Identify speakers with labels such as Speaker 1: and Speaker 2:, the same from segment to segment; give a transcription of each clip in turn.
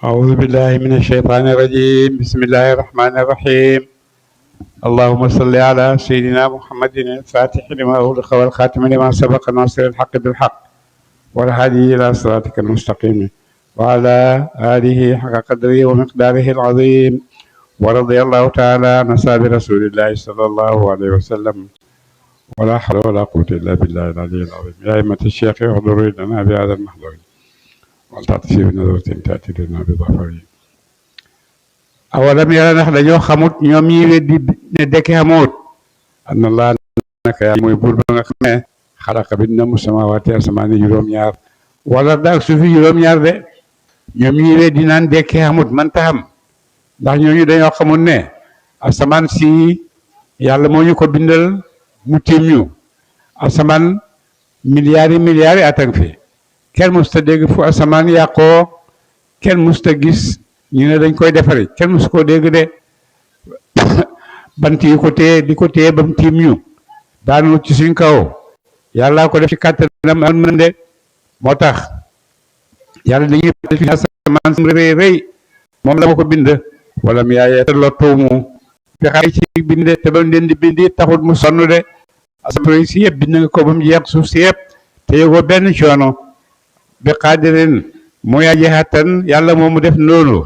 Speaker 1: أعوذ بالله من الشيطان الرجيم بسم الله الرحمن الرحيم اللهم صل على سيدنا محمد الفاتح لما أغلق والخاتم لما سبق ناصر الحق بالحق والهادي إلى صراطك المستقيم وعلى آله حق قدره ومقداره العظيم ورضي الله تعالى عن أصحاب رسول الله صلى الله عليه وسلم ولا حول ولا قوة إلا بالله العلي العظيم يا أئمة الشيخ احضروا لنا بهذا المحضر waltaatisi bi nazaratin taati lana bi zafari awalam yara ndax dañoo xamut ñoom ñi weddi ne dekki xamut an Allah naka yaa mooy buur ba nga xam ne xalaqa bind na mu samaawaati asamaani juróom-ñaar wala daal suufi juróom-ñaar de ñoom ñi weddi naan dekki xamut man ta xam ndax ñooñu dañoo xamut ne asamaan si yàlla moo ñu ko bindal mu tiim ñu asamaan milliards yi atang fi kenn musta dégg fu asamaan yàqoo kenn musta gis ñu ne dañ koy defare kenn musu koo dégg de bant yi ko téye di ko téye ba mu tiim ñu daanu ci suñ kaw yàlla ko def ci kàttanam al mën de moo tax yàlla dañuy fi asamaan si rëy rëy moom la ma ko bind wala mu yaayee te lottuumu fi xay ci binde te ba mu leen di bindi taxut mu sonn de asamaan si yëpp bind nga ko ba mu jeex suuf si yëpp te yëgoo benn coono bi qaadirin muy aji xattan yàlla moom mu def noonu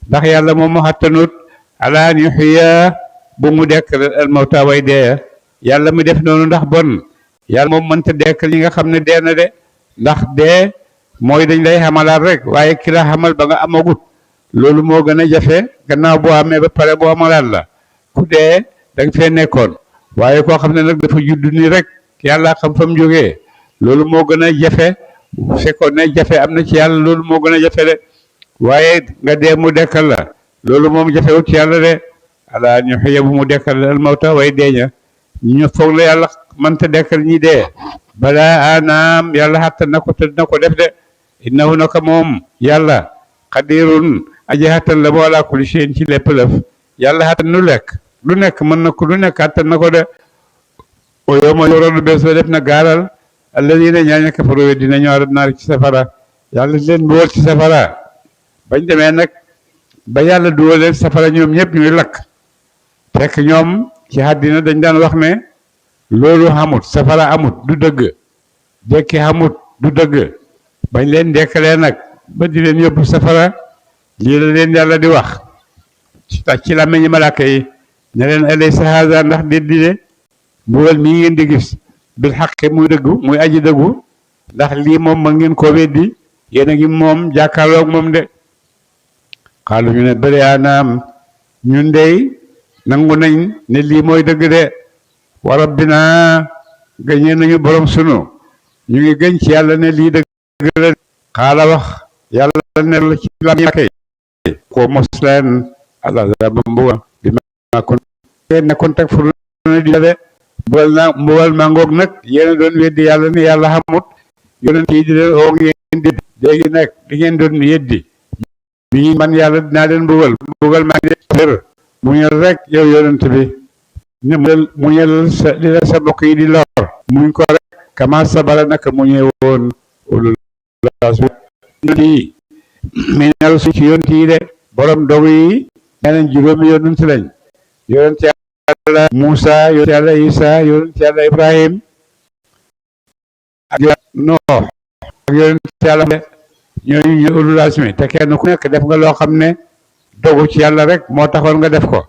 Speaker 1: ndax yàlla moom mu xattanut ala an yuxyiya bu mu dekk al mawta way dee yàlla mu def noonu ndax bon yàlla moom mënta dekk li nga xam ne dee na de ndax dee mooy dañ lay xamalaat rek waaye ki la xamal ba nga amagut loolu moo gën a jafe gannaaw boo amee ba pare boo amalaat la ku dee da nga fee nekkoon waaye koo xam ne nag dafa judd nii rek yàlla xam fa mu jógee loolu moo gën a jafe fekkoon ne jafe am na ci yàlla loolu moo gën a jafe de waaye nga dee mu dekkal la loolu moom jafewut ci yàlla de ala ñu xëye bu mu dekkal al mawta way deeña ñu foog la yàlla mënta dekkal ñi dee balaa anaam yàlla xattan na ko te dina ko def de innahu naka moom yàlla xadirun aji xattan la bo ala kulli shay'in ci lépp lëf yàlla xattan lu nekk mën na ko lu nekk xattan na ko de o yow ma yoroon bés ba def na gaaral alladina ñaaña kafaru dina ñëw naar ci safara yàlla leen duwal ci safara bañ demee nag ba yàlla duwal leen safara ñoom ñëpp ñuy lakk fekk ñoom ci àddina dañ daan wax ne loolu xamut safara amut du dëgg dekki xamut du dëgg bañ leen dekkalee nag ba di leen yóbbu safara lii la leen yàlla di wax ci làmmiñi malaaka yi ne leen alaysa haza ndax déddi de mbugal mii ngeen di gis bil xaqi muy dëggu muy aji dëggu ndax lii moom ma ngeen ko weddi yéen a ngi moom jàkkaarloog moom de xaalu ñu ne bëri anaam ñun dey nangu nañ ne lii mooy dëgg de wa rabbina gëñee nañu borom sunu ñu ngi gëñ ci yàlla ne lii dëgg la xaala wax yàlla ne la ci lam kay ko mos leen alazaba mbuga bi ma kon nekkoon teg fu ne di de mbugal mangoog nag yéen a doon weddi yàlla ne yàlla xamut yonent yi di leen oo ngeen di léegi nag di ngeen doon weddi bi man yàlla dinaa leen mbugal maa ngi tër muñal rek yow yonent bi ne muñal sa li la sa mbokk yi di lor muñ ko rek kama sabara naka muñee woon ulul azmi yi minal su ci yonent yi de borom dogu yi nee nañ juróomi yonent lañ yonent yàlla Muusa yonent yàlla Isa yonent yàlla Ibrahim ak Noox ak yonent yàlla ñooñu ñu ulul azmi te kenn ku nekk def nga loo xam ne dogu ci yàlla rek moo taxoon nga def ko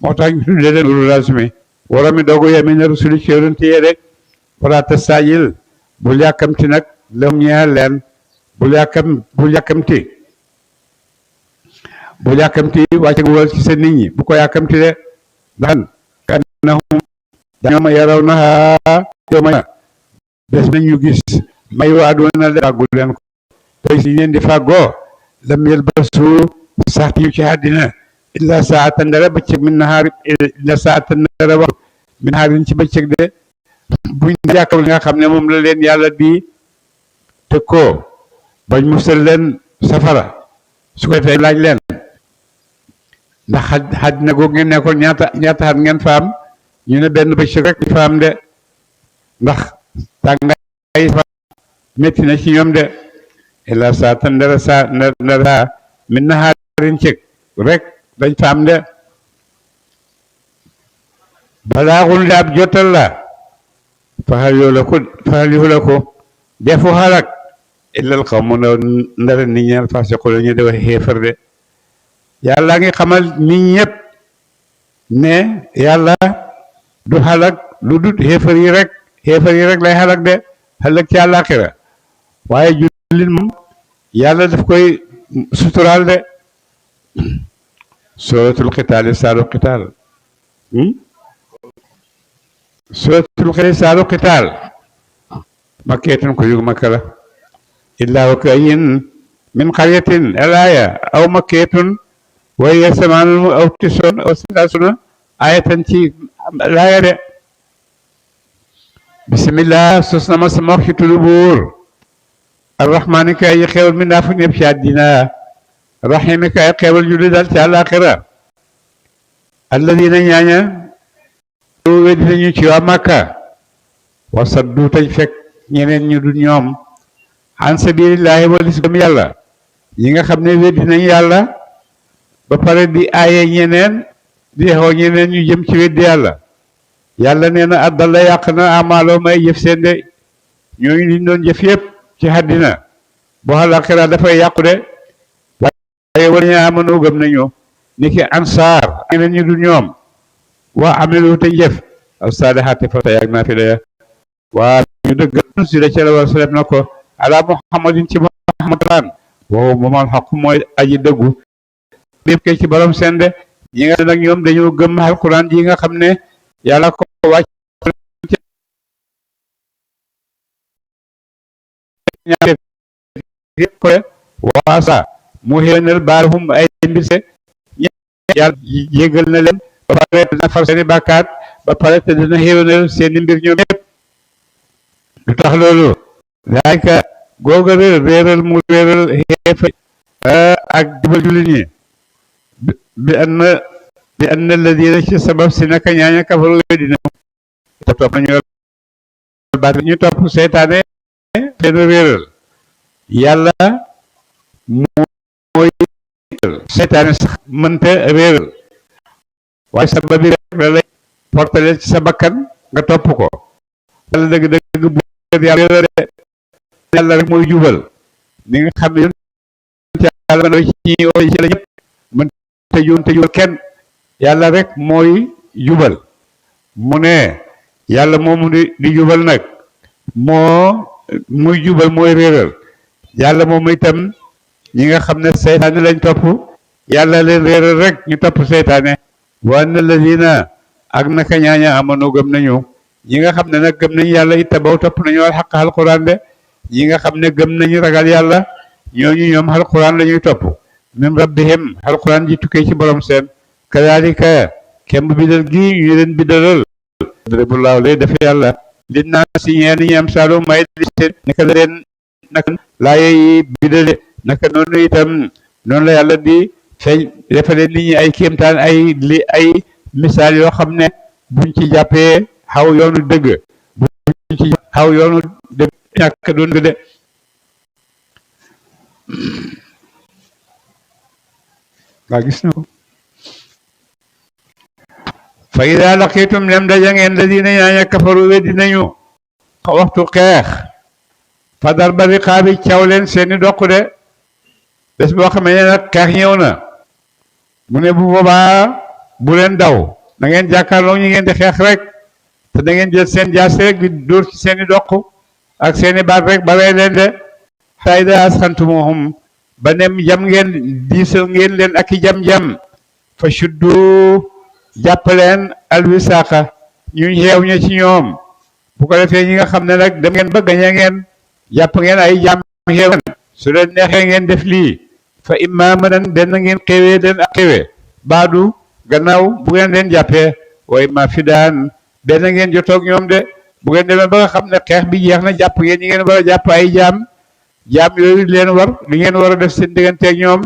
Speaker 1: moo tax ñu tuddee leen ulul azmi wara mi dogu yami na rusuli ci yonent yi rek wala tastaajil bul yàkkamti nag lëm ñeel leen bul yàkkamti wàcce guwal ci sa nit ñi bu ko yàkkamti de dan kannahum dañoo yaraw na yow ma bés nañu gis may waaduna le fàggu leen ko tey si leen di fàggoo lam yalbasu sax ñu ci àddina illa saatan dara bëccëg min nahaar illa saatan dara wax min nahaarin ci bëccëg de buñ jàkkal nga xam ne moom la leen yàlla di tëkkoo bañ musal leen safara su ko defee laaj leen ndax àddina googu ngeen nekkoon ñaata at ngeen faam ñu ne benn bëccëg rek faam de ndax tàngaay fa métti na ci ñoom de illa saatan dara min nahaarin cëg rek dañ fa am de balaaxul de ab jotal la faxal yoo la ko defu xalak illal xawmu ndara nit ñi alfasiqu la ñu de wax xéefar de yàlla ngi xamal nit ñëpp ne yàlla du xalak lu dut xéefar yi rek lay xalak de xalak ci àllaaxira waaye jullit moom yàlla daf koy suturaal de suratul xitaal saaru xitaal suratul saaru xitaal makkeetun ko yug makka la illaa wa ka'ayyin min qaryatin alaaya aw makkeetun wa hiya samaanun aw tis'un aw salaasuna aayatan ci laaya de bismillah sos na ma sama wax ci turu buur arrahmaani ka ay xewal mi ndaa fu ñëpp ci àddina rahimi ka ay xewal julli dal ci àllaaxira alladina ñaaña weddi nañu ci waa Makka wa saddu tañ fekk ñeneen ñu du ñoom an sabilillahi walis gëm yàlla ñi nga xam ne weddi nañ yàlla ba pare di aaye ñeneen di xoo ñeneen ñu jëm ci weddi yàlla yàlla nee na addala yàq na amaaloo may jëf seen de ñooñu liñ doon jëf yëpp ci àddina boo àllaaxira dafay yàqu de waaye wala ñu amanoo gëm nañu ni ki ansaar ñeneen ñu du ñoom waa amilu te jëf aw saalihaati fa tey ak naafila ya waa ñu dëgg si da ca la war salef na ko ala muhammadin ci muhammadan wow moomal xaq mooy aji dëggu bépp kay ci borom seen de ñi nga nag ñoom dañoo gëm alquran ji nga xam ne yàlla ko wàcc yëpp ko waasa mu xéwénal baalahum ay mbir se yàlla yégal na leen ba pare dina far seeni bàkkaat ba pare te dina xéwénal seeni mbir ñoom ñëpp lu tax loolu daayka googa réeral mu réeral xeefa ak jubal jullit ñi bi anna alladina ci sabab si naka ñaaña kafaru dina topp nañu baat ñu topp seytaane leen réeral yàlla mooy seytaane sax mënta réeral waaye sabab bi rek la lay portale ci sa bakkan nga topp ko yàlla dëgg-dëgg bu yàlla rek mooy jubal ni nga xam ne yàlla mën ci la ñëpp mën te jubal kenn yàlla rek mooy jubal mu ne yàlla moomu di jubal nag moo muy jubal mooy réeral yàlla moom itam ñi nga xam ne seytaane lañ topp yàlla leen réeral rek ñu topp seytaane wa anna alladina ak naka ñaaña amanu gëm nañu ñi nga xam ne nag gëm nañu yàlla ittabaw topp nañu alxaq alquran de ñi nga xam ne gëm nañu ragal yàlla ñooñu ñoom alquran la ñuy topp min rabbihim alquran ji tukkee ci borom seen kadalika kemb bidal gi ñu leen bidalal dribulaaw lay def yàlla li naa si ñeen ñi am saalu may li seen naka la leen naka laaye yi bidale naka noonu itam noonu la yàlla di feeñ defalee nit ñi ay kéemtaan ay misaal yoo xam ne buñ ci jàppee xaw yoonu dëgg buñ ci xaw yoonu dëgg ñàkk doon de waa gis na ko fa ida laqitum lem daja ngeen ladina ñaaña kafaru weddi nañu waxtu xeex fa darba riqaabi caw leen seeni doq de bés boo xamee ne nag xeex ñëw na mu ne bu boobaa bu leen daw na ngeen jàkkaarloo ñi ngeen di xeex rek te da ngeen jël seen jaas rek di dóor ci seeni doq ak seeni baat rek ba rey leen de xataa ida asxantumuhum ba nem jam ngeen diisal ngeen leen ak i jam-jam fa shuddu jàpp leen alwisaaqa ñu xeew ña ci ñoom bu ko defee ñi nga xam ne nag dem ngeen ba gañe ngeen jàpp ngeen ay jàmm xeew su leen neexee ngeen def lii fa imma mënan benn ngeen xewee leen ak xewe baadu gannaaw bu ngeen leen jàppee wa imma fidaan benn ngeen jotoog ñoom de bu ngeen demee ba nga xam ne xeex bi jeex na jàpp ngeen ñi ngeen war a jàpp ay jaam yooyu leen war li ngeen war a def seen digganteeg ñoom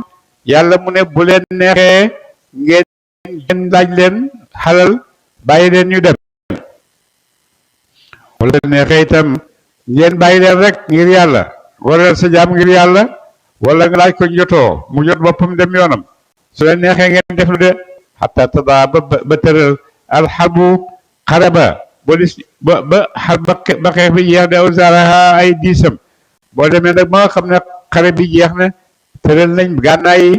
Speaker 1: yàlla mu ne bu leen neexee ngeen laaj leen xalal bàyyi leen ñu dem wala neexee itam ngeen bàyyi leen rek ngir yàlla waral sa jaam ngir yàlla wala nga laaj ko njotoo mu jot boppam dem yoonam su leen neexee ngeen def lu de xataa tadaa ba tëral alxarbu xare ba xeex bi jeex de awsaaraha ay diisam boo demee nag ba nga xam ne xare bi jeex na tëral nañ gànnaay yi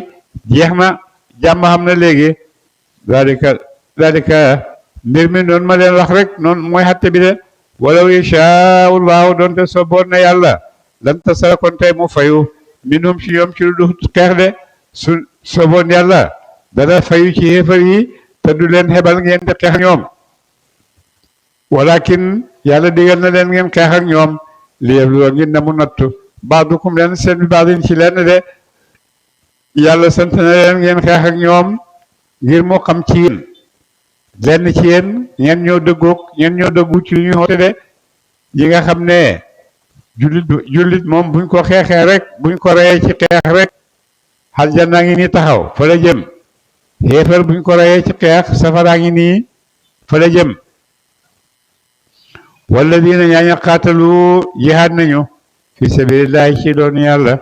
Speaker 1: jeex na jàmm xam na léegi dalika mbir mi noonu ma leen wax rek noonu mooy xatte bi de walaw yashaa Allahu doonte sooboon na yàlla lan tasara kon tey mu fayu minhum ci ñoom ci lu du xeex de su sooboon yàlla dana fayu ci xéefar yi te du leen xebal ngeen di xeex ñoom walakin yàlla digal na leen ngeen xeex ak ñoom li yebluwa ngir na mu nattu baadukum leen seen bi baadin ci lenn de yàlla sant na leen ngeen xeex ak ñoom ngir moo xam ci yéen lenn ci yéen ñeen ñoo dëggu ci lu ñuy xoote de yi nga xam ne jullit moom buñ ko xeexee rek buñ ko reyee ci xeex rek aljanna ngi nii taxaw fa la jëm xéefar buñ ko reyee ci xeex safaraa ngi nii fa la jëm walladina ñaaña qaatalu jihaad nañu fi sabilillahi ci doonu yàlla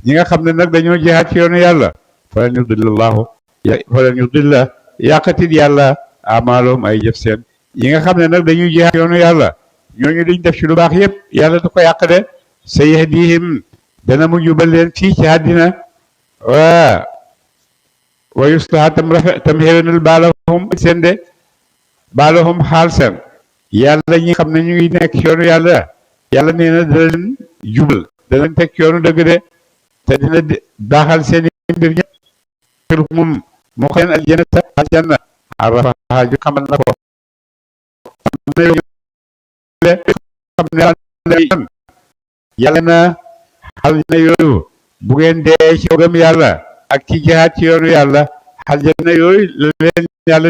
Speaker 1: ñi nga xam ne nag dañoo jihaad ci yoonu yàlla falan yudilla yàqatit yàlla amaalum ay jëf seen yi nga xam ne nag dañuy jihaad yoonu yàlla ñooñu liñ def ci lu baax yépp yàlla du ko yàq de sa yahdihim dana mu jubal leen fii ci àddina wa yuslaha tam xéwénal baalahum seen de baalahum xaal seen yàlla ñi xam ne ñu ngi nekk ci yoonu yàlla nee na dana leen jubal dana leen teg ci yoonu dëgg de te dina baaxal seen i mbir ñëpp moom moo xeen aljanna arafaha ju xamal na ko xam ne yàlla na aljana yooyu bu ngeen dee ci gëm yàlla ak ci jihaad ci yoonu yàlla aljana yooyu la leen yàlla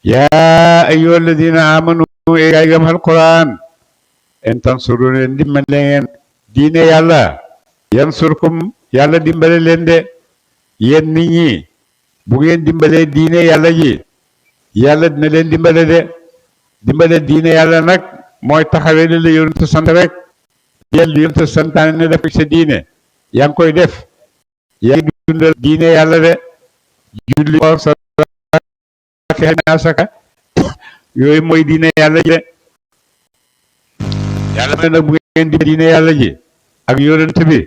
Speaker 1: yaa ayyuha alladina amanu gaay gëm alquran en tansuru leen dimbale ngeen diine yàlla yansurkum yàlla dimbale leen de yéen nit ñi bu ngeen dimbalee diine yàlla ji yàlla dina leen dimbale de dimbale diine yàlla nag mooy taxawee li la yonent sant rek jël li yonent santaane ne def sa diine yaa ngi koy def yaa ngi dundal diine yàlla de julli woor sa asaka yooyu mooy diine yàlla ji de yàlla may nag bu ngeen di diine yàlla ji ak yonent bi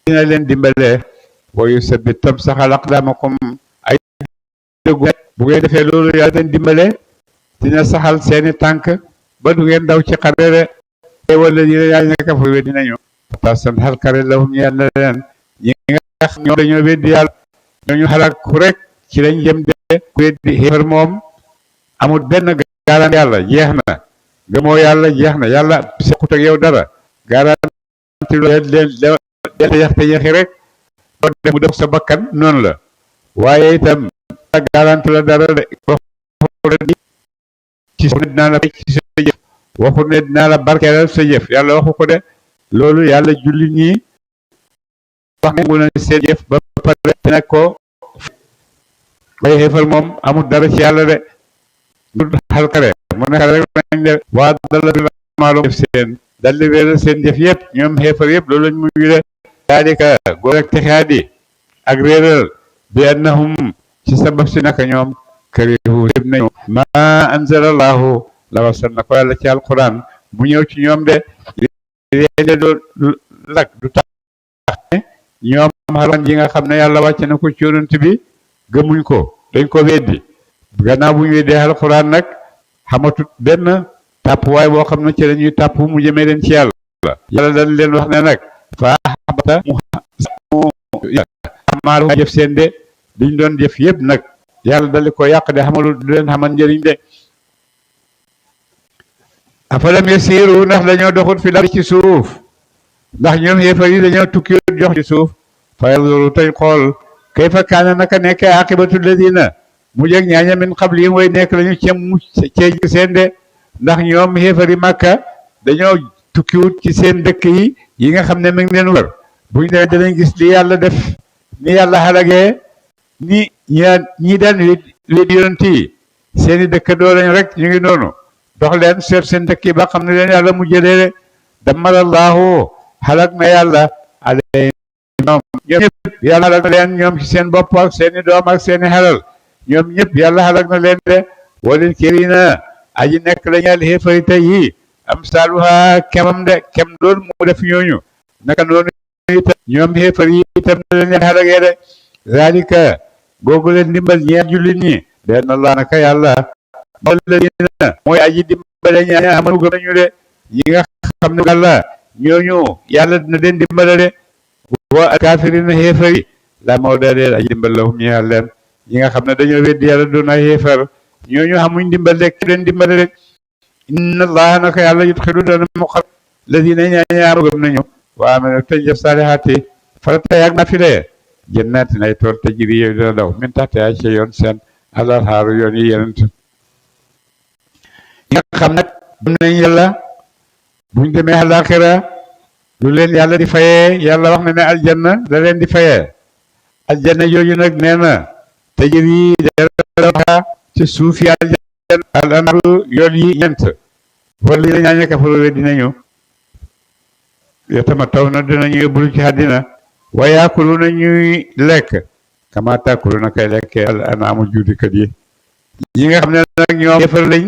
Speaker 1: dina leen dimbale wa yusabbit tam saxal aqdamakum ay dëggu bu ngeen defee loolu yàlla leen dimbale dina saxal seeni tànk ba du ngeen daw ci xare de wala dina yaa nekk fa weddi nañu tasan xal xare lahum ñeel na leen ñi nga xam ñoom dañoo weddi yàlla ñooñu xalaat ku rek ci lañ jëm de ku weddi xéefar moom amul benn garanti yàlla jeex na gëmoo yàlla jeex na yàlla sequt ak yow dara garanti leen yaxte yaxi rek doo def mu def sa bakkan noonu la waaye itam garanti la dara de ci dinaa la ci sa jëf waxu ne dinaa la barkeelal sa jëf yàlla waxu ko de loolu yàlla julli ñi wax ne na seen jëf ba pare nag ko waaye xeefal moom amul dara ci yàlla de du xalkare mu ne rek nañ de waa dala bi maalum def seen dal di réeral seen jëf yëpp ñoom xeefal yëpp loolu lañ mujj de daalika góor ak texaadi ak réeral bi annahum ci sabab si naka ñoom karihu lépp nañu ma anzalallahu la wasal na ko yàlla ci alquran mu ñëw ci ñoom de léeg doo lak du tax ñoom xalan ji nga xam ne yàlla wàcc na ko ci yonent bi gëmuñ ko dañ ko weddi gannaaw bu ñu weddee alquran nag xamatut benn tàppuwaay boo xam ne ci lañuy tàpp mu jëmee leen ci yàlla yàlla dañ leen wax ne nag fa xabata mu maalu jëf seen de diñ doon jëf yëpp nag yàlla dali ko yàq de xamalu du leen xamal njëriñ de afalam yasiru ndax dañoo doxut fi dar ci suuf ndax ñoom xéefar yi dañoo tukki jox ci suuf fa yanzuru tey xool kayfa kaana naka nekk aqibatu ladina mu jeg ñaaña min qablihim way nekk lañu cem mu cee seen de ndax ñoom xéefar yi màkka dañoo tukkiwut ci seen dëkk yi nga xam ne mi ngi leen wër buñ demee danañ gis li yàlla def ni yàlla xalagee ni ñi daan li yonent yi seeni dëkk doo lañ rek ñu ngi noonu dox leen seet seen dëkk yi ba xam ne leen yàlla mu jëlee dammarallahu xalak na yàlla ale ñoom ñëpp yàlla xalak na leen ñoom ci seen bopp ak seeni doom ak seeni xelal ñoom ñëpp yàlla xalak na leen de walil kirina aji nekk la ñeel xéefari tey yi am saaluha kemam de kem doon mu def ñooñu naka noonu itam ñoom xéefar yi itam na leen xalagee de zalika googu leen dimbal ñeel jullit ñi benn allah naka yàlla mawladina mooy aji dimbale ñi amanu gëm nañu de ñi nga xam ne yàlla ñooñu yàlla dina leen dimbale de wa kaafirina xéefar yi la mawda leen aji dimbal lahum ñeel leen ñi nga xam ne dañoo weddi yàlla doon ay xéefar ñooñu xamuñ dimbal de ki leen dimbale de inna allaha naka yàlla yudxilu dana mu xam ladina ñaañaam gëm nañu waa amee te jëf saalihaati farata yaag nafile jannaati nay tool te jiri yooyu dina daw min taxte ay ci yoon seen alal xaaru yoon yi yenent ñi nga xam nag gëm nañ yàlla buñ demee àllaaxira lu leen yàlla di fayee yàlla wax na ne aljanna da leen di fayee aljanna jooju nag nee na te jiri dara ci suufi aljanna al anaaru yoon yi ñent wala yi ñaaña kafaru dinañu yotama taw na dinañu yóbbulu ci àddina wa yaakuluna ñuy lekk kama taakuluna kay lekkee al anaamu juudikat yi yi nga xam ne nag ñoom yëfar lañ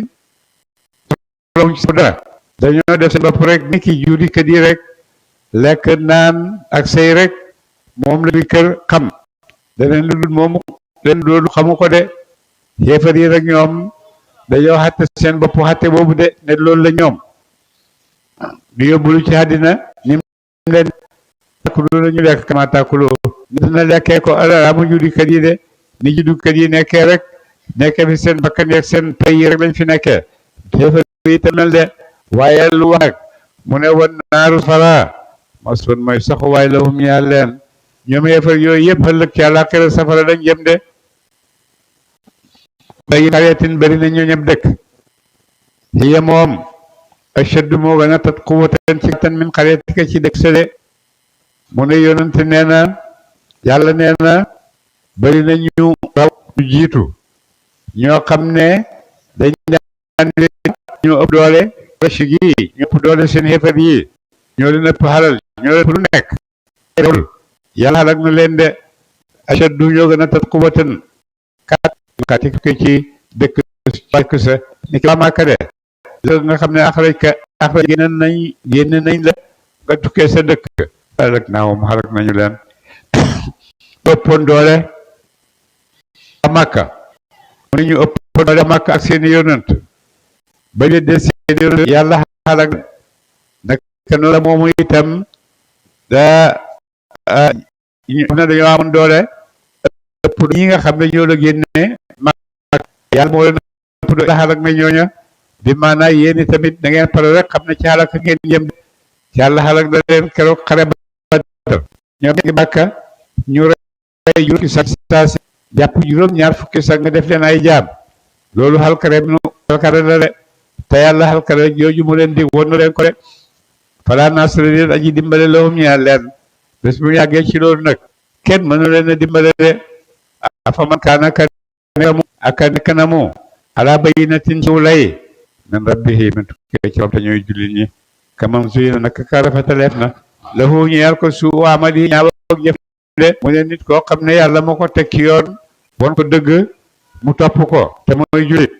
Speaker 1: ci dara dañoo def seen bopp rek ni ki juudikat yi rek lekk naan ak sëy rek moom la kër xam daneen lu dul moomu leen loolu xamu ko de yëfar yi rek ñoom dañoo xatte seen bopp xatte boobu de ne loolu la ñoom ñu yóbbulu ci àddina nim leen takulu la ñu lekk kama takulu ni dina lekkee ko alaamu juudikat yi de ni juudikat yi nekkee rek nekkee fi seen bakkan yeeg seen pay yi rek lañ fi nekkee yëfar yi tamel de waaye lu wax nag mu ne woon naaru fara masoon mooy saxu waay la hum ñaal leen ñoom yëfar yooyu yëpp ëllëg ci àllaaxira safara dañ jëm de bay xareetin bëri na ñu ñëpp dëkk hiya moom ashaddu moo gën a tat quwwatan ci tan min xareetika ci dëkk sele mu ne yonante nee na yàlla nee na bëri na ñu raw ñu jiitu ñoo xam ne dañ daan ñoo ëpp doole Quraysh gi ñoo ëpp doole seen xeefar yi ñoo leen ëpp xalal ñoo leen ëpp lu nekk yàlla xalak na leen de ashaddu ñoo gën a tat quwwatan kati ko ci dëkk sa ni ki Màkka de nga xam ne axraj génne nañ la nga tukkee sa dëkk xalak naawum xalak nañu leen ëppoon doole a Màkka mu ne ñu ëppoon doole a Màkka ak seeni yonant ba ñu de seeni yonant yàlla xalak naka noonu la moomu itam da ñu ne dañoo amoon doole ëpp ñi nga xam ne ñoo la génne yàlla moo leen ëpp doole xalak na ñooña bi maanaam yéen tamit da ngeen pare rek xam ne ci xalak ngeen jëm ci yàlla xalak na leen keroog xare Badar ñoom ngi Màkka ñu rey juróomi sax jàpp juróom-ñaar fukki sax nga def leen ay jaam loolu xalkare la de te yàlla xalkare jooju mu leen dig woon na leen ko de falaa naasira leen aji dimbale lahum ñeel leen bés bu yàggee ci loolu nag kenn mënu leen a dimbale de afa man kaana aka nekk na mu ala bayyinatin ci lay min rabbihi min tukkee ci te ñooy jullit ñi kamam zuyina naka ka rafetaleef na lahu ñeel ko suu amali ñaaw ak jëf de mu ne nit koo xam ne yàlla moo ko teg ci yoon won ko dëgg mu topp ko te mooy jullit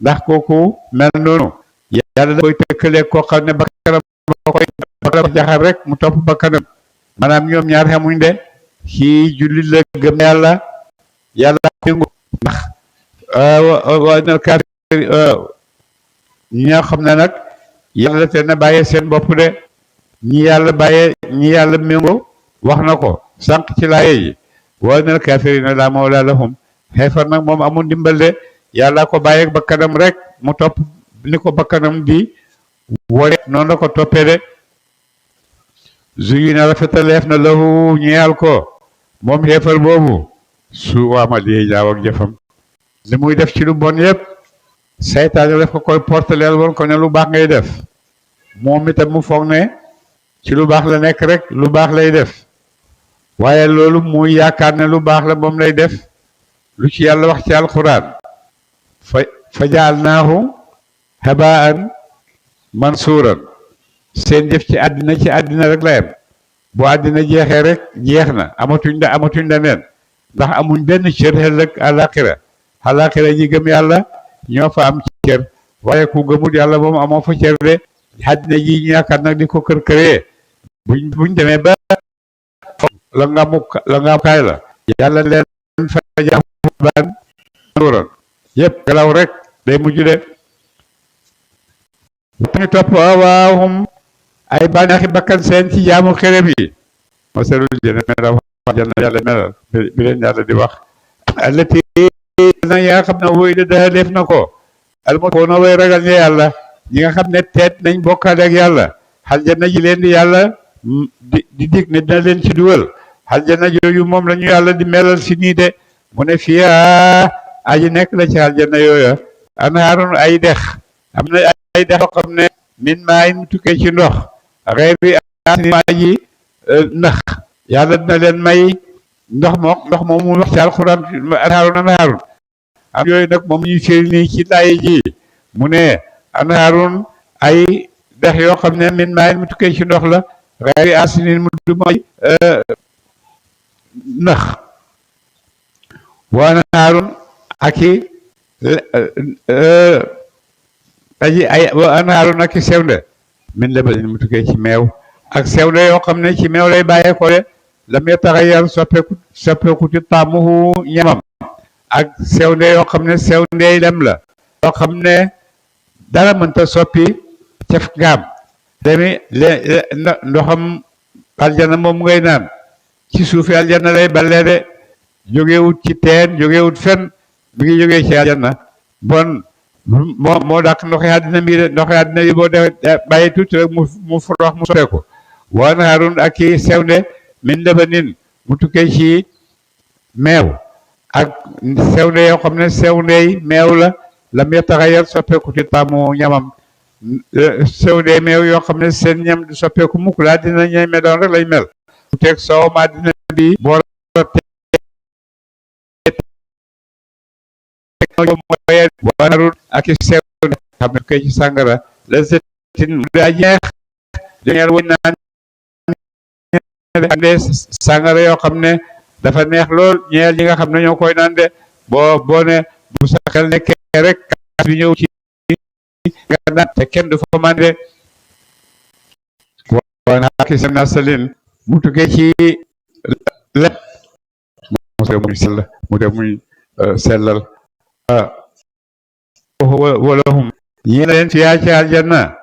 Speaker 1: ndax kooku mel noonu yàlla da koy tëkkalee koo xam ne bakkanam moo koy jaxal rek mu topp bakkanam maanaam ñoom ñaar xamuñ de kii jullit la gëm yàlla yëngu ndax waa na kaafir ñi nga xam ne nag yàlla te na bàyyee seen bopp de ñi yàlla méngoo wax na ko sànq ci laaye yi waa na kaafirina laa mawlaa lahum xeefar nag moom amul ndimbal de yàlla ko bàyyeeg bakkanam rek mu topp ni ko bakkanam di wone noonu la ko toppee de zuyina rafetaleef na lahu ñeyal ko moom xeefar boobu su waamal yee ñaaw ak jëfam li muy def ci lu bon yëpp saytaane def ko koy porteleel woon ko ne lu baax ngay def moom itam mu foog ne ci lu baax la nekk rek lu baax lay def waaye loolu muy yaakaar ne lu baax la moom lay def lu ci yàlla wax ci alquran fa jaalnaahu habaan mansuuran seen jëf ci àddina rek la yem bu àddina jeexee rek jeex na amatuñ da neen ndax amuñ benn cër ëllëg àllaaxira ñi gëm yàlla ñoo fa am cër waaye ku gëmul yàlla moom amoo fa cër de àddina ji ñu yaakaar nag di ko kër-këree buñ demee ba la nga kaay la yàlla leen fa jaaban waroon yëpp galaw rek day mujj de ñu topp awaahum ay bànneexi bakkan seen ci jaamu xërëm yi masalul jëne melaw janna yàlla melal bi leen yàlla di wax allati na yaa xam ne woy de daa def na ko almokoona way ragal ña yàlla ñi nga xam ne teet nañ bokkaale ak yàlla aljanna ji leen di yàlla di dig ne dina leen ci dugal aljanna jooju moom la ñu yàlla di melal si nii de mu ne fii aji nekk la ci aljanna yooya anhaarun ay dex am na ay dex yoo xam ne min maa mu tukkee ci ndox xeeri aji ndax yàlla dina leen may ndox moom mu wax ci alxuraan anhaarun am yooyu nag moom ñu firi nii ci laay ji mu ne anhaarun ay dex yoo xam ne min maa mu tukkee ci ndox la xeeri asinin mu du mooy ndax wa anhaarun aki wa anhaarun aki sewnde min labanin mu tukkee ci meew ak sewnde yoo xam ne ci meew lay bàyyee ko de lam yataxayyar soppeeku ci taamuhu ñamam ak sewnde yoo xam ne sewndey lem la yoo xam ne dara mënta soppi cef ngaam demi ndoxam aljana moom ngay naan ci suufi aljanna lay ballee de jógewut ci teen jógewut fen mi ngi jógee ci aljanna bon moo dàq ndoxi àddina mi de ndoxi àddina yi boo def bàyyi tuuti rek mu forox mu soppeeku waan harun ak i sewnde min labanin mu tukkee ci meew ak sewnde yoo xam ne sewndey meew la lam yataxayyar soppeeku ci taamu ñamam sewnde meew yoo xam ne seen ñam du soppeeku mukk la àddina ñay meloon rek lay mel mu teg soowam àddina bi boo waarul ak i sew xam ne koy ci sàngara la setin mu daa jeex dañeel wañ naan de sàngara yoo xam ne dafa neex lool ñeel ñi nga xam ne ñoo koy naan de boo ne bu sa xel nekkee rek kaas bi ñëw ci nga naan te kenn du fa man de waan aki seen nasalin mu tukkee ci lépp mu de muy sellal walahum ñi leen fiyaa ci aljanna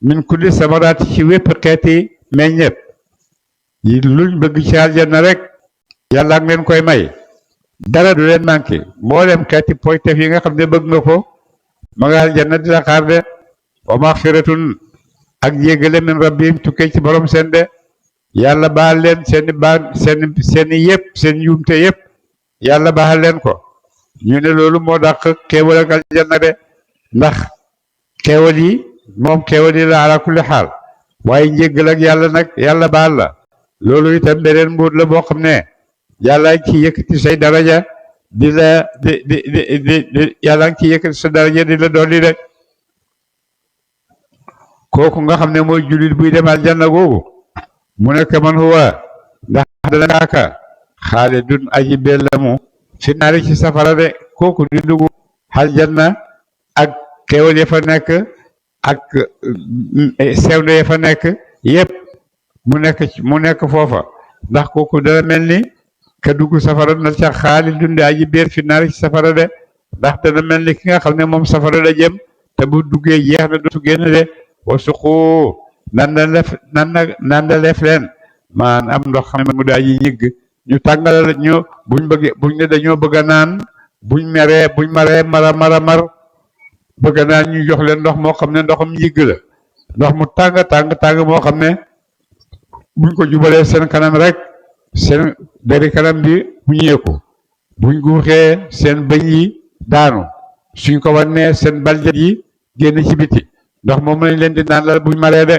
Speaker 1: min kulli samaraati ci wépp xeeti meññeet yi luñ bëgg ci aljanna rek yàlla ak leen koy may dara du leen manqué mboolem xeeti poytef yi nga xam ne bëgg nga ko ma nga aljanna di la xaar de wa maxfiratun ak jéggale min rabbihim tukkee ci borom seen de yàlla baal leen seeni yëpp seen njuumte yëpp yàlla baal leen ko ñu ne loolu moo dàq xéewal ak aljanna de ndax xéewal yi moom xéewal yi la ala kulli xaal waaye njéggal ak yàlla nag yàlla baal la loolu itam beneen mbuut la boo xam ne yàlla ngi ci yëkkati say daraja di la di yàlla ngi ci yëkkati sa daraja di la dolli de kooku nga xam ne mooy jullit buy dem aljanna googu mu nekk man huwa ndax dana kaaka xaalidun aji bellamu fi naari ci safara de kooku di dugg aljanna ak xéewal ya fa nekk ak sewnde ya fa nekk yépp mu nekk foofa ndax kooku dana mel ni ka dugg safara na ca xaalidun di aji beer fi naari ci safara de ndax dana mel ni ki nga xam ne moom safara la jëm te bu duggee jeex na dootu génn de wa suqu nanda lef leen maan am ndox xam ne mu daa ji ñigg ñu tàngalal ñu buñ ne dañoo bëgg a naan buñ maree mar bëgg a naan ñu jox leen ndox moo xam ne ndoxam ñigg la ndox mu tàng moo xam ne buñ ko jubalee seen kanam rek seen deri kanam bi mu ñeeku buñ guuxee seen bëñ yi daanu suñ ko wannee seen baljet yi génn ci biti ndox moom lañ leen di naan la buñ maree de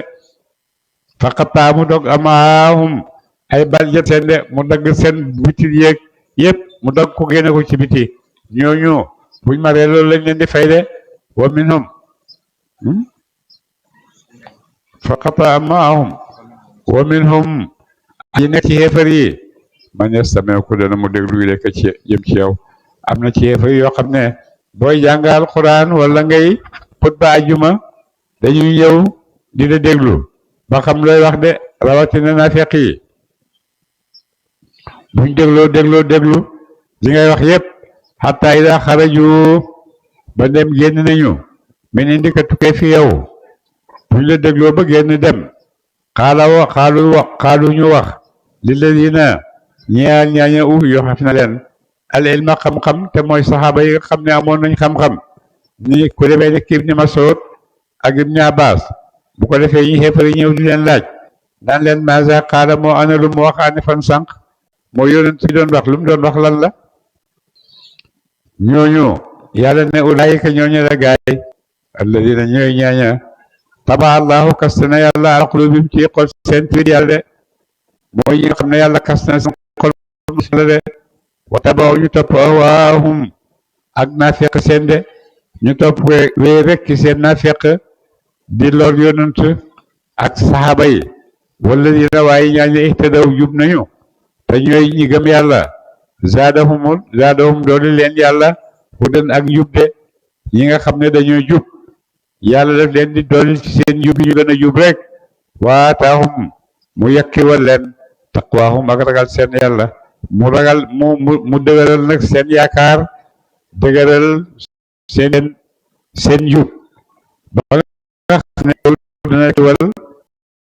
Speaker 1: faqataa mu dog amaahum ay baljet seen de mu dagg seen biti yeeg yëpp mu dagg ko génne ko ci biti ñooñu buñ maree loolu lañ leen di fay de wa minhum fa qataa maahum wa minhum yi nekk ci xeefar yi man yastami'u ku dana mu déglu yi lekk ci jëm ci yow am na ci xeefar yoo xam ne booy jàng alquran wala ngay xutba ajuma dañuy ñëw di la déglu ba xam looy wax de rawatina naafeq yi buñ déglu li ngay wax yépp xataa ida xaraju ba dem génn nañu min indika tukkee fi yow buñ la dégloo ba génn dem xaalu ñu wax lilladina ñeel ñaaña yoo xam na leen al ilma xam-xam te mooy saxaaba yi nga xam ne amoon nañ xam-xam ni ku demee ne Ibn Mas'ud ak Ibn Abbas bu ko defee ñi xeefari ñëw di leen laaj daan leen maasa xaala moo ana lu mu wax ani fan sànq moo yonent bi doon wax lu mu doon wax lan la ñooñu yàlla ne ulaayika ñooñu la gaay alladina ñooy ñaaña taba allahu kaste na yàlla ala qulubihim ci xol seen tiir yàlla de mooy ñi nga xam ne yàlla kaste na seen xol la de wa tabaw ñu topp awaahum ak naafeq seen de ñu topp wéy rek ci seen naafeq di lor yonent ak saxaaba yi wala dina waaye ñaaña ihtadaw jub nañu te ñooy ñi gëm yàlla zaadahum dooli leen yàlla hudan ak njub de ñi nga xam ne dañoo jub yàlla daf leen di dooli ci seen njub yi ñu gën a jub rek waataahum mu yakkiwal leen taqwaahum ak ragal seen yàlla mu dëgëral nag seen yaakaar dëgëral seen njub ba nga xam ne dina wal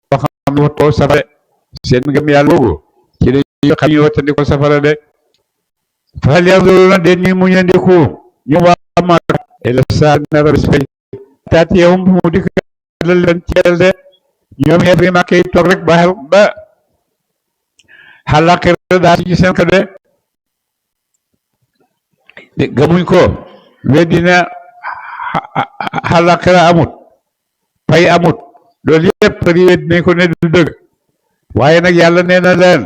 Speaker 1: boo xam ne watoo safara seen ngëm yàlla boobu ci dañuy xam ñu wattandiko safara de fahal yanzuruna den ñuy muñandiku ñu waa Makka ila saa nara bis fay taati yowum bu mu dikk dal leen ci yel de ñoom xeefri Makka yi toog rek ba xalaqira daa ci seen ko de gëmuñ ko weddina xalaqira amut pay amut loolu yëpp di wedd nañ ko ne du dëgg waaye nag yàlla nee na leen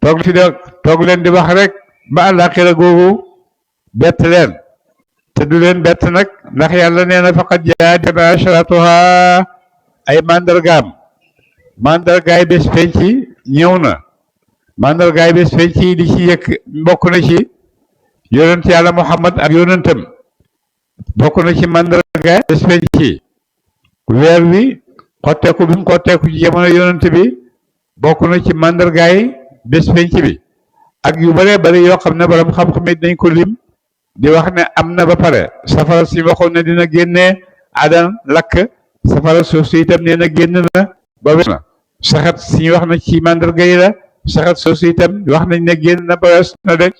Speaker 1: toog leen di wax rek ba àllaaxira googu bett leen te du leen bett nag ndax yàlla nee na faqad jaat asharatuha ay mandargaay bés penc ñëw na mandargaay bés penc di ci yëkk bokk na ci yonent yàlla Muhammad ak yonentam bokk na ci mandargaay bés penc weer wi xotteeku bi mu xotteeku ci jamono yonent bi bokk na ci mandargaay bés penc bi ak yu bëree bëri yoo xam ne borom xam-xam yi dañ ko lim di wax ne am na ba pare safara si waxoon ne dina génnee adan lakk safara suuf si itam nee na génn na ba wees na saxat si wax na ci mandarga yi la saxat suuf si itam wax nañ ne génn na ba wees na de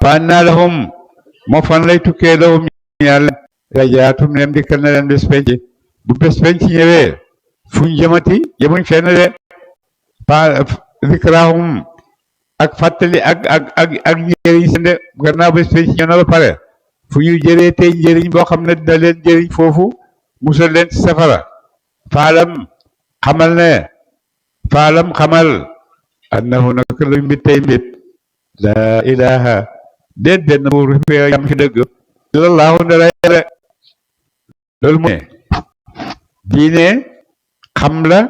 Speaker 1: fan naa lahum moo fan lay tukkee lahum yàlla rajaatum nem dikkal na leen bés penc bu bés penc ñëwee fuñ jëmati jëmuñ fenn de pa zikrahum ak fàttali ak njëriñ seen de gannaaw bés penc ñëw na ba pare fu ñu jëree tey njëriñ boo xam ne dina leen jëriñ foofu musal leen ci safara faalam xamal annahu naka luy mbit tey mbit laa ilaha déet benn buur fi yam fi dëgg illallahu ndala yàlla loolu mooy diine xam la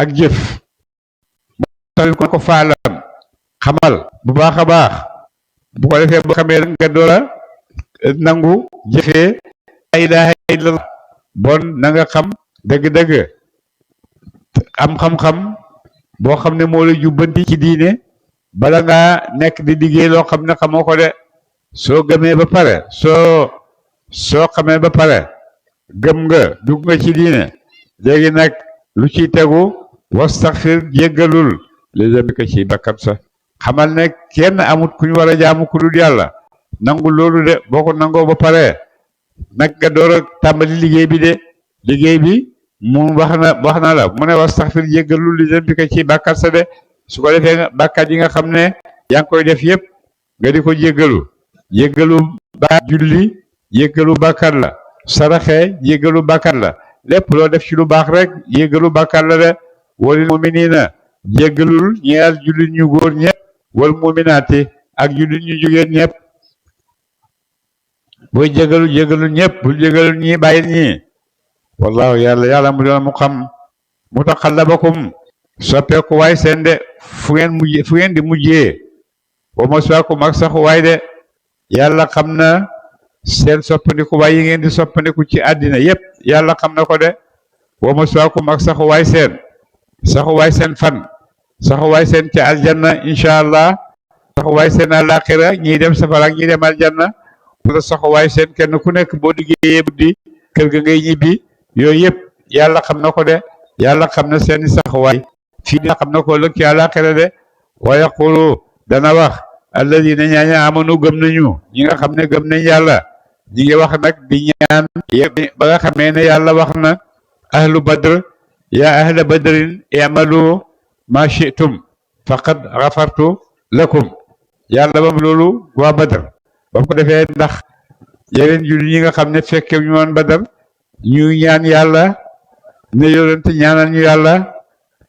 Speaker 1: ak jëf tax ko faalam xamal bu baax a baax bu ko defee boo xamee nga doora nangu jëfee la ilaha illallah bon na nga xam dëgg-dëgg am xam-xam boo xam ne moo la jubbanti ci diine bala ngaa nekk di liggéey loo xam ne xamoo ko de soo gëmee ba pare soo xamee ba pare gëm nga dugg nga ci diine léegi nag lu ciy tegu wastaxfir jéggalul li dambika ci bakkat sa xamal ne kenn amut ku ñu war a jaamu ku dul yàlla nangu loolu de boo ko nangoo ba pare nag nga door a tàmbali liggéey bi de liggéey bi mu wax na la mu ne wastaxfir jéggalul li dambika ci bakkat sa de su ko defee nga bakkat yi nga xam ne yaa ngi koy def yëpp nga di ko jéggalu ba julli jéggalu bakkat la saraxe jéggalu bakkat la lépp loo def ci lu baax rek jéggalu bakkat la de walil muminina jéggalul ñeel jullit ñu góor ñëpp wal muminaati ak jullit ñu jigéen ñëpp booy jéggalu ñëpp bul jéggalu ñii bàyyil ñii wallahu yàlla yàlla mu doon mu xam mutaqallabakum soppeeku waay seen de fu ngeen di mujjee wa maswaakum ak saxu waay de yàlla xam na seen soppandiku waay yi ngeen di soppandiku ci àddina yépp yàlla xam na ko de wa maswaakum ak saxu waay seen fan saxu waay seen ci aljanna incha allah saxu waay seen àllaaxira ñiy dem safara ak ñiy dem aljanna wala saxu waay seen kenn ku nekk boo liggéeyee buddi kër ga ngay ñibbi yooyu yëpp yàlla xam na ko de yàlla xam na seeni saxuwaay fii dina xam na ko lëg ci àllaaxira de wa yaqulu dana wax alladina ñaaña amanu gëm nañu ñi nga xam ne gëm nañ yàlla ñi ngi wax nag di ñaan ba nga xamee ne yàlla wax na ahlu badr yaa ahla badrin i'malu ma shi'tum faqad ghafartu lakum yàlla bam loolu waa badr ba mu ko defee ndax yeneen jullit ñi nga xam ne fekke ñu woon badar ñu ñaan yàlla ne yonent ñaanal ñu yàlla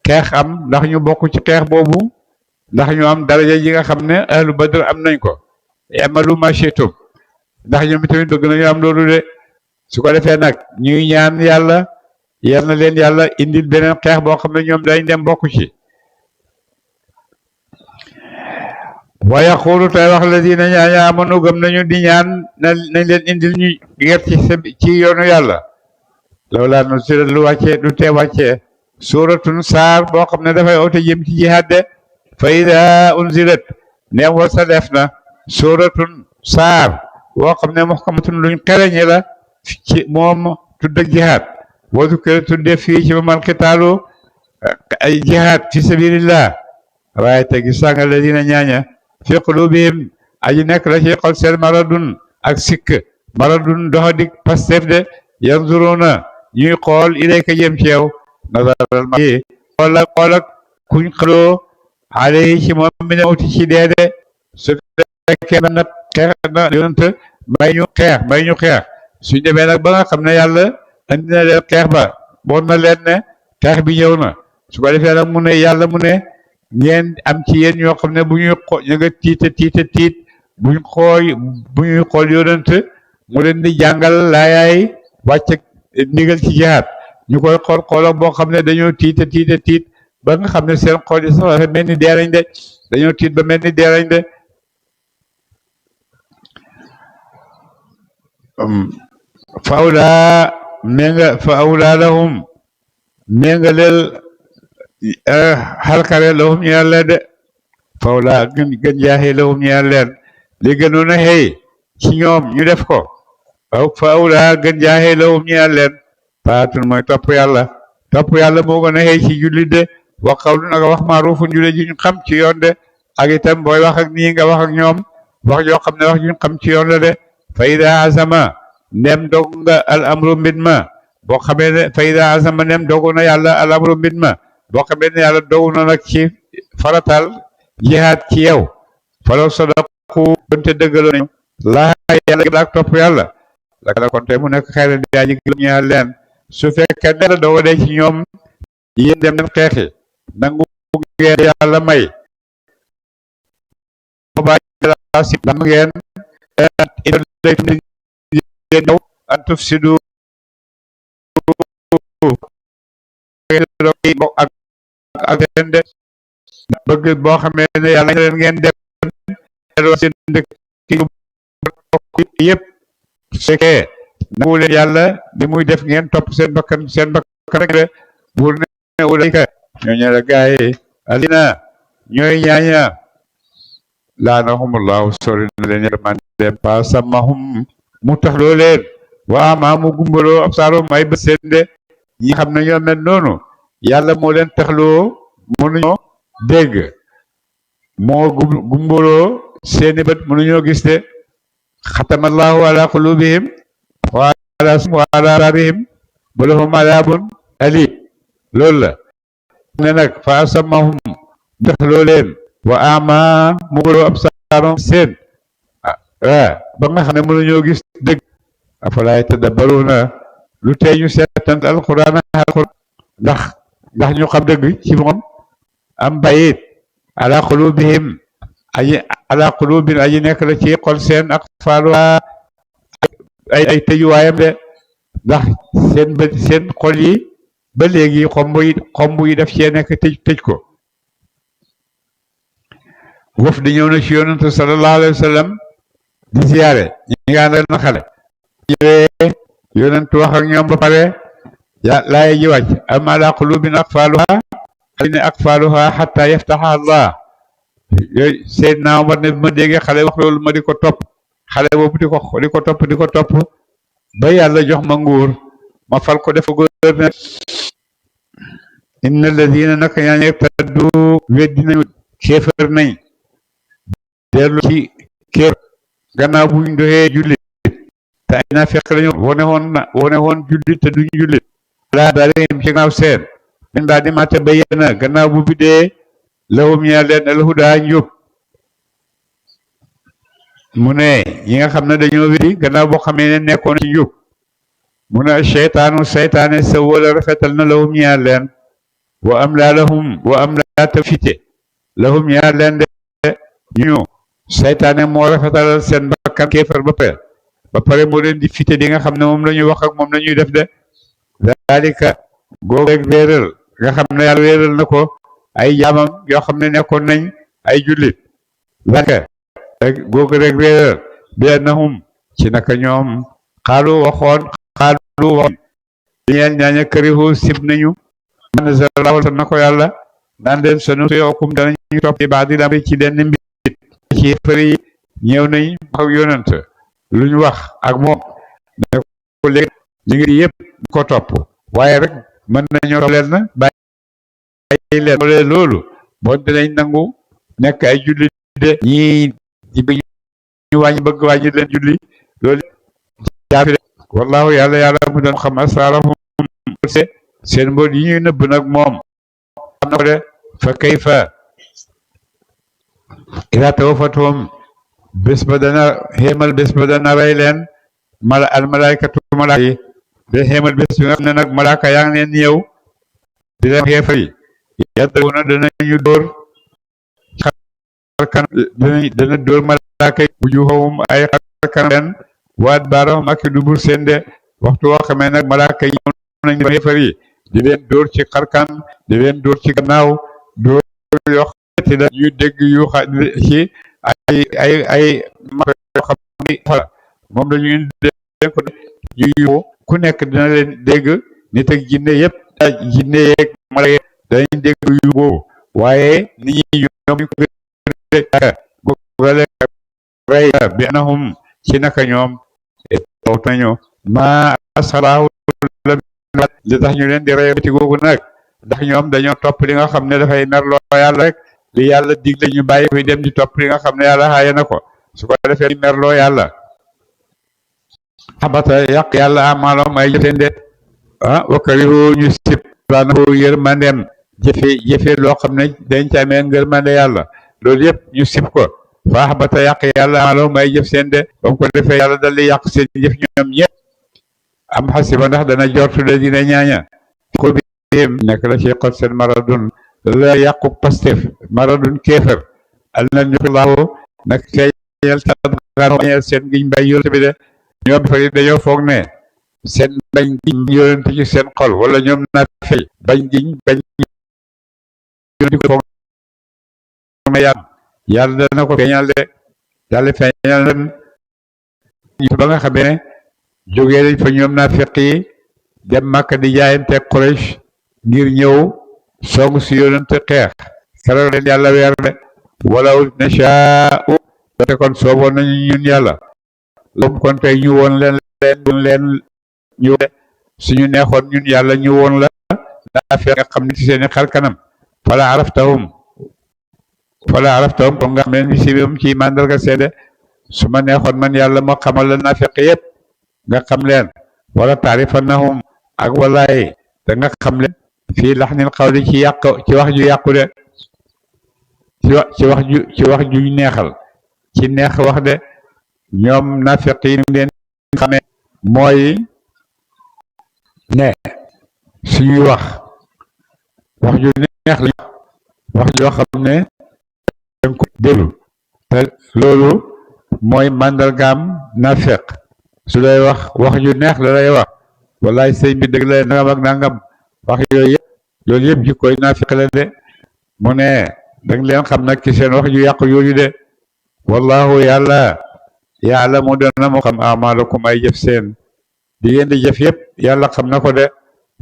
Speaker 1: xeex am ndax ñu bokk ci xeex boobu ndax ñu am daraja yi nga xam ne ahlu badr am nañ ko i'malu ma shi'tum ndax ñoom tamit bëgg nañu am loolu de su ko defee nag ñuy ñaan yàlla yal na leen yàlla indil beneen xeex boo xam ne ñoom dañ dem bokk ci wa yaqulu tay wax ladina ñaaña amanu gëm nañu di ñaan nañ leen indil ñu ger ci yoonu yàlla lawlaa nuzilat lu wàccee du tee wàccee suratun saar boo xam ne dafay oote jëm ci jihaad de fa ida unzilat neem war sa def na suratun saar boo xam ne muhkamatun luñ xereñe la ci moom tudd ak jihaad boo dukkee tudde fii ci mamal xitaalu ay jihaad fi sabilillah waaye te gis nga ladina ñaaña fi qulubihim aji nekk la ci xol seen maradun ak sikk maradun doxadik pastef de yanzuruna ñuy xool ilayka jëm ci yow nazaral ma xool ak kuñ xaloo alayhi ci moom mi ne uti ci deede su fekkee na xeex na yonent may ñu xeex suñ demee nag ba nga xam ne yàlla andi na leen xeex ba bon na leen ne xeex bi ñëw na su ko defee nag mu ne yàlla mu ne ngeen am ci yéen ñoo xam ne bu ñuy ñu nga tiit bu ñuy xool yonent mu leen di jàngal laayaay wàcc ndigal ci jihaad ñu koy xool boo xam ne dañoo tiit ba nga xam ne seen xool yi sax dafa mel ni deerañ de dañoo tiit ba mel ni deerañ de fa awlaa lahum méngaleel xalkare lahum ñu yàlla de fawla gën jaaxee lahum ñu yàlla leen li gënoon a xëy ci ñoom ñu def ko fawla gën jaaxee lahum ñu yàlla leen taatun mooy topp yàlla moo gën a xëy ci jullit de wa qawlun ak wax maarufun jullit ji ñu xam ci yoon de ak itam booy wax ak nii nga wax ak ñoom wax joo xam ne wax ju ñu xam ci yoon la de fa ida azama ndem dog nga al amru mbir ma boo xamee ne fa ida azama ndem dogu na yàlla al amru mbir ma boo xamee ne yàlla dogu na nag ci faratal jihaad ci yow falaw sadaqu donte dëggaloo nañu laa yàlla ak topp yàlla la kon te mu nekk xayra di aji gëm ñaar leen su fekkee ne la dogo dee ci ñoom yéen dem leen xeexi nangu ngeen yàlla may lam ngeen ñëw an tufsidu ak leen de bëgg boo xamee ne yàlla leen ngeen dem seen dëkk yëpp su fekkee nangu leen yàlla li muy def ngeen topp seen bakkan rek de buur ne ulayka ñooñu la gaay alina ñooy ñaaña laanahumullahu sori na leen yërmande pa samahum mu tax loo leen waa maa mu gumbaloo ab saarom ay bët seen de ñi xam ne ñoo mel noonu yàlla moo leen taxloo mënuñoo dégg moo gumbaloo seeni bët mënuñoo gis de xatamallahu ala qulubihim wa ala absarihim wa lahum adabun alim loolu la ne nag fa samahum mu taxloo leen wa ama mu gumbaloo ab saarom seen ba nga xam ne mënuñoo gis dëgg afalaay tadabbaruna lu tee ñu seetant alquran ndax ñu xam dëgg ci moom am bayit ala qulubihim aji nekk la ci xol seen ak faaluwa ay tëjuwaayam de ndax seen xol yi ba léegi xomb yi daf cee nekk tëj ko. waf di ñëw na ci yonantu sallallahu alayhi wa sallam di ziyaare ñi nga àndal na xale ñëwee yonantu wax ak ñoom ba pare laaya ji wàcc am ala qulubin aqfaluha alina aqfaluha xatta yaftaha allah yooyu Seydina Omar ne ma déggee xale wax loolu ma di ko topp xale boobu di ko topp ba yàlla jox ma nguur ma fal ko def gouverneur. inna alladina naka ñaa irtaddu weddi nañu kéefër nañ dellu ci kéer gannaaw buñ doxee jullit te ay naafeq lañu wone woon jullit te duñ jullit laa daarihim ci gannaaw seen min baadi maa tabayyana gannaaw bu bidee lahum ñaa leen alhudaa njub mu ne ñi nga xam ne dañoo weddi gannaaw boo xamee ne nekkoon ci njub mu ne seytaane sa wala rafetal na lahum ñaa leen wa am laa tafite lahum ñaa leen de ñu seytaane moo rafetalal seen bakkan kéefar ba pare moo leen di fite di nga xam ne moom la ñuy wax ak moom la ñuy def de daalika googu rek réeral nga xam ne yàlla réeral na ko ay jaamam yoo xam ne nekkoon nañ ay jullit laka googu rek réeral bi annahum ci naka ñoom xaalu waxoon ñeel ñaaña karihu sib nañu man nazalallahu na ko yàlla naan leen sanu yookum danañu topp ci baadi lamri ci lenn mbir ci fëri ñëw nañ wax ak yonent lu ñu wax ak moom ne ko léegi li ngi yëpp ko topp waaye rek mën nañoo topp leen na bàyyi leen loolu bon dinañ nangu nekk ay julli de ñii ñu bëgg wàññi leen julli loolu jaafi de wallahu yàlla mu doon xam asraarahum seen mboot yi ñuy nëbb nag moom xam na ko de fa kayfa ila tawafathum bés ba dana rey leen almalaykatu malaaka yi de xéemal bés bi nga xam ne nag malaaka yaa ngi leen ñëw di leen xeefar yi yadribuna danañu dóor xarkan dana dóor malaaka yi wujuhahum ay xarkan leen waat baarahum ak dubur seen de waxtu woo xamee nag malaaka yi ñëw nañ ba xeefar yi di leen dóor ci xarkan di leen dóor ci gannaaw dóor yoo xam ne ñuy dégg yu ci ay mako yoo xam ne moom la ñuy dégg ko ñu ku nekk dina leen dégg nit ak jinne yëpp jinne yeeg mala yeeg danañ dégg yu boobu waaye nit ñi ñoom ñu ko gale rey bi anahum ci naka ñoom tawt nañu ma asaraahu li tax ñu leen di rey ci googu nag ndax ñoom dañoo topp li nga xam ne dafay merloo yàlla rek li yàlla digle ñu bàyyi fi dem di topp li nga xam ne yàlla xaaye na ko su ko defee merloo yàlla xabata yàq yàlla amaloom ay jëfeen de wakarihu ñu sib raanahu yërmandeem jëfe loo xam ne dañ ca amee ngërmande yàlla loolu yëpp ñu sib ko fa xabata yàq yàlla amaloom ay jëf seen de ba mu ko defee yàlla dal di yàq seen jëf ñoom ñëpp am xasiba ndax dana jortu de dina ñaaña xulbihim nekk la ci xol seen maradun la yàqu pastef maradun kéefër al na ñuxilaahu nag feeñal tañeel seen ngiñ mbay yonent bi de ñoom fari dañoo foog ne seen bañ giñ yonent ci seen xol wala ñoom na fey bañ giñ bañ yonent ko foog ne yàlla dana ko feeñal de yàlla feeñal leen ba nga xamee ne jógee nañ fa ñoom naa feq yi dem Makka di jaayante Quraysh ngir ñëw song si yonent xeex keroog leen yàlla weer de walaw nashaa'u te kon sooboon nañu ñun yàlla loolu kon tey ñu woon leen ñu de suñu neexoon ñun yàlla ñu woon la daa feex nga xam ne ci seeni xar kanam fala araftahum kon nga xam ne ni si ci màndarga seede su ma neexoon man yàlla ma xamal la naa feq yëpp nga xam leen wala taarifannahum ak walaay da nga xam leen fii laxnil xawli ci wax ju yàqu de ci wax ju neexal ci neex wax de ñoom nafiq yi leen xamee mooy ne suñuy wax ju neex la wax joo xam ne dañ ko déglu te loolu mooy màndargaam nafiq su lay wax ju neex la lay wax wallaay sëñ bi dëgg la nangam ak nangam wax yooyu yëpp loolu yëpp jikkoy naafiq la de mu ne danga leen xam nag ci seen wax yu yàqu yooyu de wallahu yàlla yaalamu dana moo xam amalakum ay jëf seen di ngeen di jëf yëpp yàlla xam na ko de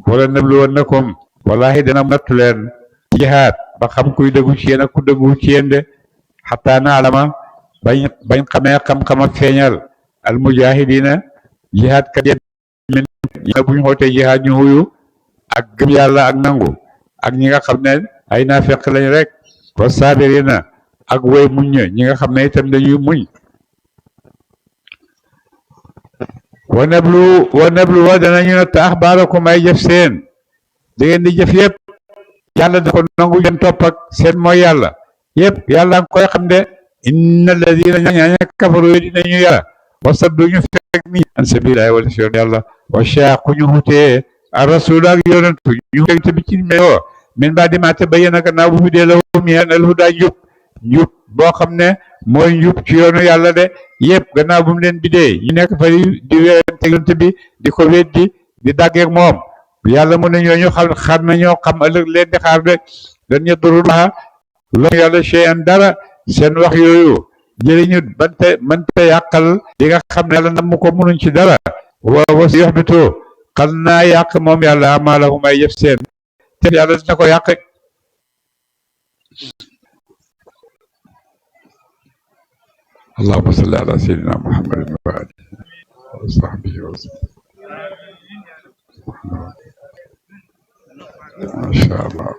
Speaker 1: wala nabluwannakum wallahi dana nattu leen jihaad ba xam kuy dëggu ci yéen ak ku dëggu ci yéen de xataa naalama bañ xamee xam-xam ak feeñal al mujahidina jihaad kat yéen min ñi buñ xootee jihaad ñu huyu ak gëm yàlla ak nangu ak ñi nga xam ne ay naafeq lañ rek wa saabirina ak way muñ ñi nga xam ne itam dañuy muñ wa nablu wa danañu natt axbaarakum ay jëf seen di ngeen di jëf yëpp yàlla da ko nangu ngeen topp ak seen mooy yàlla yëpp yàlla nga koy xam de inna alladina ñaaña kafaru yi dinañu yàlla wa saddu ñu fekk ni an sabilillahi wala si yoon yàlla wa shaaqu ñu xutee ar rasul ak yonentu ñu xutee bi ci meyo min ba di ma tabayyana gannaaw bu fi dee lahum yéen al huda njub boo xam ne mooy njub ci yoonu yàlla de yëpp gannaaw bu mu leen bidee ñu nekk fa di weerante yonent bi di ko weddi di dàggeek moom yàlla mu ne ñooñu xam nañoo xam ëllëg leen di xaar de dan yadurrullaha loolu yàlla shay'an dara seen wax yooyu jëriñu mënta yàqal li nga xam ne yàlla nam ko mënuñ ci dara wa si yoxbitu xal naa yàq moom yàlla amalahum ay jëf seen te yàlla dina ko yàq اللهم صل على سيدنا محمد وآله وصحبه وسلم ما شاء الله